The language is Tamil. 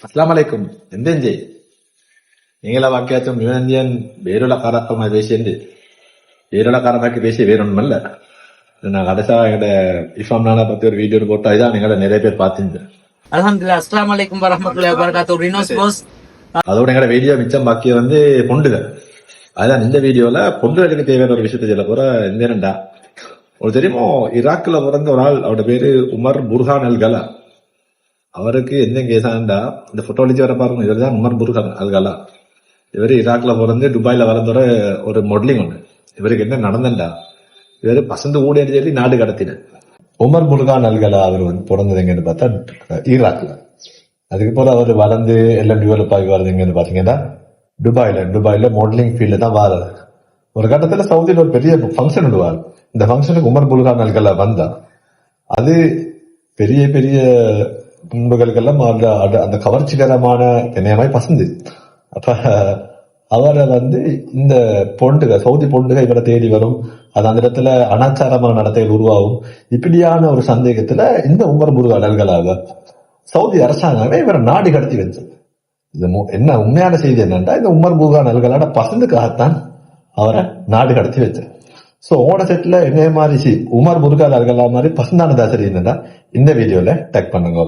അസ്സലാമലൈക്കും. എന്തെഞ്ചേ നിങ്ങളെ വാക്യാച്ചും യുവനന്ദിയൻ വേരുള്ള காரப்பமா பேசியது வேருள்ள காரமாக்கி பேசி வேறொன்னுமல்ல. நான் கடைசா எங்கட இஃபாம் நானா பத்தி ஒரு வீடியோ போட்டா இதான் நீங்கள நிறைய பேர் பாத்தீங்க. அல்ஹம்துலில்லாஹ். அஸ்ஸலாமு அலைக்கும் வரஹ்மத்துல்லாஹி வபரகாத்துஹு. ரினோஸ் பாஸ். அதோட எங்கட வீடியோ மிச்சம் பாக்கிய பொண்டுகள். அதான் இந்த வீடியோல பொண்டுகளுக்கு தேவையான ஒரு விஷயத்தை சொல்ல போற. என்னடா ஒரு தெரியுமோ, ஈராக்ல பிறந்த ஒரு ஆள், அவரோட பேரு உமர் புர்ஹான் அல் கலா. அவருக்கு என்ன கேசாண்டா, இந்த போட்டோலஜி வர பாருங்க, இவர் தான் உமர் புர்ஹான் அல் கலா. இவரு ஈராக்ல பிறந்து துபாயில வளர்ந்தோட ஒரு மாடலிங் ஒண்ணு. இவருக்கு என்ன நடந்தா, இவரு பசந்து ஊழியர் சொல்லி நாடு கடத்தினார். உமர் புர்ஹான் அல் கலா அவர் பிறந்தது எங்கன்னு பார்த்தா ஈராக்ல. அதுக்கு போல அவர் வளர்ந்து எல்லாம் டெவலப் ஆகி வர்றது எங்கன்னு பாத்தீங்கன்னா துபாயில மாடலிங் ஃபீல்ட்ல தான் வாராது. ஒரு கட்டத்துல சவுதியில ஒரு பெரிய ஃபங்க்ஷன் விடுவார். இந்த ஃபங்க்ஷனுக்கு உமர் புர்ஹான் அல் கலா வந்தா, அது பெரிய பெரிய முன்புகளுக்கெல்லாம் அந்த கவர்ச்சிகரமான என்னையமாய் பசந்து. அப்ப அவரை இந்த பொண்டுகள், சவுதி பொண்டுகள் இவரை தேடி வரும். அது அந்த இடத்துல அனாச்சாரமான நடத்தைகள் உருவாகும். இப்படியான ஒரு சந்தேகத்துல இந்த உமர் புர்ஹான் அல் கலாவை சவுதி அரசாங்கமே இவரை நாடு கடத்தி வச்சது. என்ன உண்மையான செய்தி என்னன்னா, இந்த உமர் புர்ஹான் அல் கலாட பசந்துக்காகத்தான் அவரை நாடு கடத்தி வச்சது. சோ ஓட செட்ல என்ன மாதிரி உமர் புர்ஹான் அல் கலா மாதிரி பசந்தான தாசரி என்னன்னா இந்த வீடியோல டேக் பண்ணுங்க.